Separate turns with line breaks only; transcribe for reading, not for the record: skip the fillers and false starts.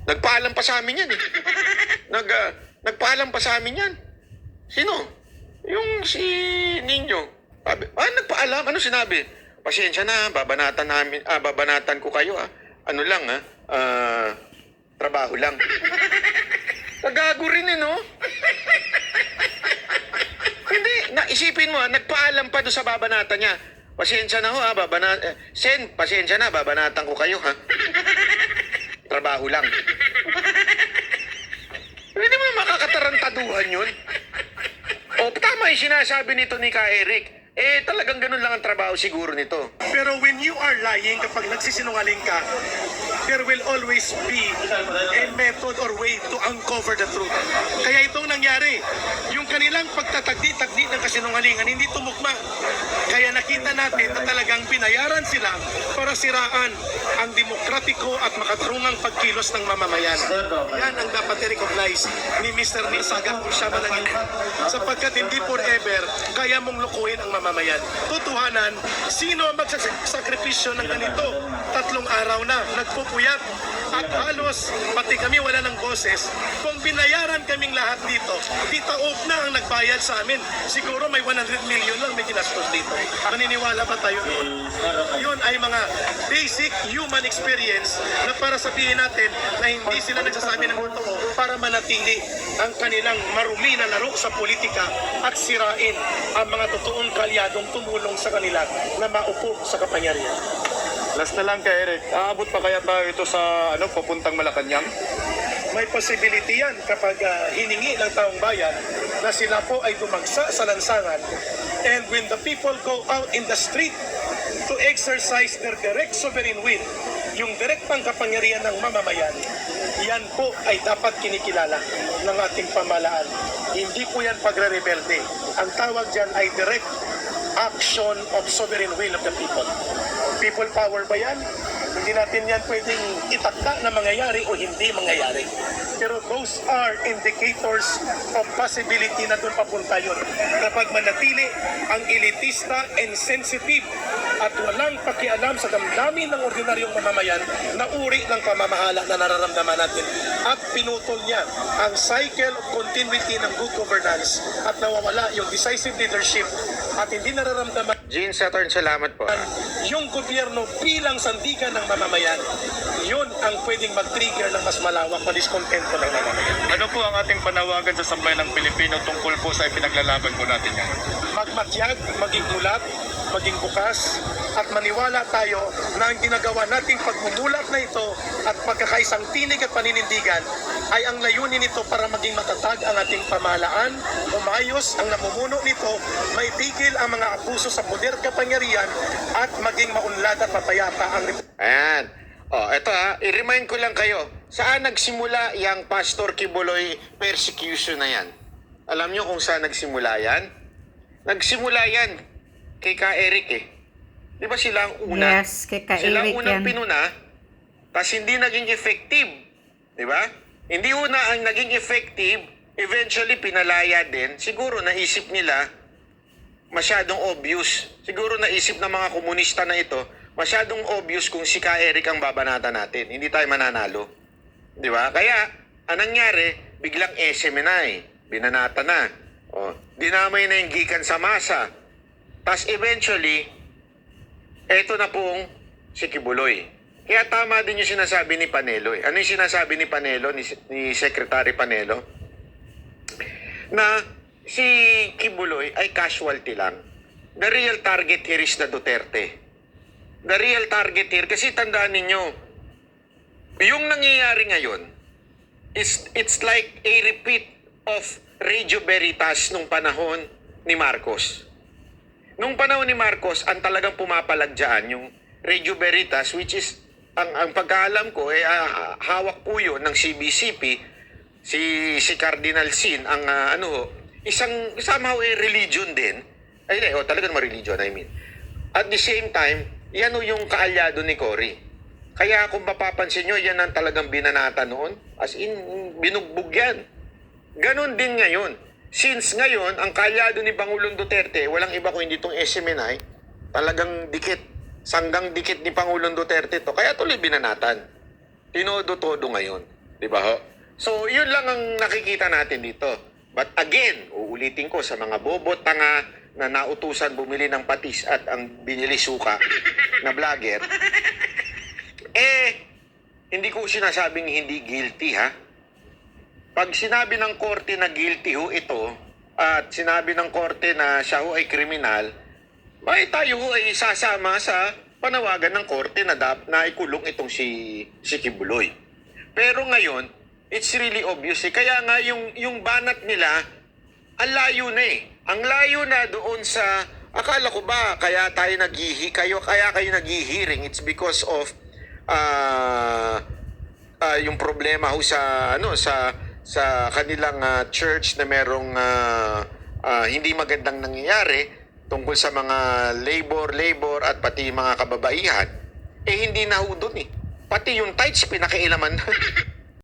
Nagpaalam pa sa amin yan eh. Nagpaalam pa sa amin yan. Sino? Yung si Ninyo. Sabi, nagpaalam? Ano sinabi? Pasensya na, babanatan ko kayo Ano lang trabaho lang. Nagago rin no? Hindi, naisipin mo nagpaalam pa doon sa babanatan niya. Pasensya na Sen, pasensya na, babanatan ko kayo Trabaho lang. Hindi mo makakatarantaduhan yun. Tama yung sinasabi nito ni Ka Eric. Talagang ganun lang ang trabaho siguro nito.
Pero when you are lying, kapag nagsisinungaling ka, there will always be a method or way to uncover the truth. Kaya itong nangyari, yung kanilang pagtatagdi-tagdi ng kasinungalingan, hindi tumugma. Kaya nakita natin na talagang binayaran sila para siraan ang demokratiko at makatarungang pagkilos ng mamamayan. Yan ang dapat i-recognize ni Mr. Nisaga kung siya manangin. Sapagkat hindi forever kaya mong lukuhin ang mamamayan. Tutuhanan, sino ang magsasakripisyo ng ganito? 3 araw na, nagpupuyat. At halos, pati kami wala ng boses. Kung binayaran kaming lahat dito, Tita Ope na ang nagbayad sa amin. Siguro may 100 million lang may ginastos dito. Maniniwala ba tayo? Yun ay mga basic human experience na para sabihin natin na hindi sila nagsasabi ng totoo para manatili ang kanilang marumi na laro sa politika at sirain ang mga totoong kalyadong tumulong sa kanila na maupo sa kapangyarihan.
Last na lang kay Eric, aabot pa kaya tayo ito sa papuntang Malacanang?
May possibility yan kapag hiningi ng taong bayan na sila po ay dumagsa sa lansangan, and when the people go out in the street to exercise their direct sovereign will, yung direktang kapangyarihan ng mamamayan, yan po ay dapat kinikilala ng ating pamahalaan. Hindi po yan pagre-rebelde. Ang tawag dyan ay direct action of sovereign will of the people. People power ba yan? Hindi natin yan pwedeng itakda na mangyayari o hindi mangyayari. Pero those are indicators of possibility na doon papunta yun. Kapag manatili ang elitista and sensitive at walang pakialam sa damdamin ng ordinaryong mamamayan na uri ng pamamahala na nararamdaman natin. At pinutol niya ang cycle of continuity ng good governance at nawawala yung decisive leadership at hindi nararamdaman
Gene Saturn, salamat po.
yung gobyerno bilang sandigan ng mamamayan. Yun ang pwedeng mag-trigger ng mas malawak na diskontento ng mamamayan.
Ano po ang ating panawagan sa sambayan ng Pilipino tungkol po sa ipinaglalaban po natin yan?
Magmatyag, maging mulat, maging bukas, at maniwala tayo na ang ginagawa nating pagmumulat na ito at pagkakaisang tinig at paninindigan ay ang layunin nito para maging matatag ang ating pamahalaan, umayos ang namumuno nito, maitigil ang mga abuso sa poder kapangyarihan at maging maunlad at mapayapa ang
Ayan. Eto i-remind ko lang kayo, saan nagsimula yung Pastor Kibuloy persecution na yan? Alam nyo kung saan nagsimula yan? Nagsimula yan kay Ka Eric Di ba sila ang una?
Yes, kay Ka
Sila ang
Eric
unang
yan.
pinuna, kasi hindi naging effective. Di ba? Hindi una ang naging effective, eventually pinalaya din. Siguro naisip nila, masyadong obvious. Siguro naisip ng mga komunista na ito, masyadong obvious kung si Ka Eric ang babanata natin. Hindi tayo mananalo. Di ba? Kaya, anong nangyari? Biglang SMNI. Binanata na. Dinamay na yung gikan sa masa. Tapos eventually, eto na pong si Kibuloy. Kaya tama din yung sinasabi ni Panelo. Ano yung sinasabi ni Panelo, ni Secretary Panelo? Na si Kibuloy ay casualty lang. The real target here is the Duterte. The real target here, kasi tandaan ninyo, yung nangyayari ngayon, it's like a repeat of Radio Veritas nung panahon ni Marcos. Nung panahon ni Marcos, ang talagang pumapalag dyan, yung Radio Veritas, which is, ang pagkaalam ko, hawak po yun ng CBCP, si Cardinal Sin, ang isang, somehow religion din, talagang religion, I mean. At the same time, yan yung kaalyado ni Cory. Kaya kung mapapansin nyo, yan ang talagang binanata noon, as in, binugbog yan. Ganon din ngayon. Since ngayon, ang kalyado ni Pangulong Duterte, walang iba kung hindi itong SMNI, talagang dikit, sanggang dikit ni Pangulong Duterte to. Kaya tuloy binanatan. Tinodo-todo ngayon. Di ba ho? So, yun lang ang nakikita natin dito. But again, uulitin ko sa mga bobo tanga na nautusan bumili ng patis at ang binili suka na vlogger, hindi ko sinasabing hindi guilty, ha? Pag sinabi ng korte na guilty ho ito, at sinabi ng korte na siya ho ay kriminal, may tayo ho ay sasama sa panawagan ng korte na ikulong itong si Kibuloy. Pero ngayon, it's really obvious. Kaya nga yung banat nila, ang layo na eh. Ang layo na doon sa, akala ko ba kaya kayo naghihiring, it's because of yung problema ho sa kanilang church na merong hindi magandang nangyayari tungkol sa mga labor at pati mga kababaihan. Hindi na ho doon eh. Pati yung tithes pinakailaman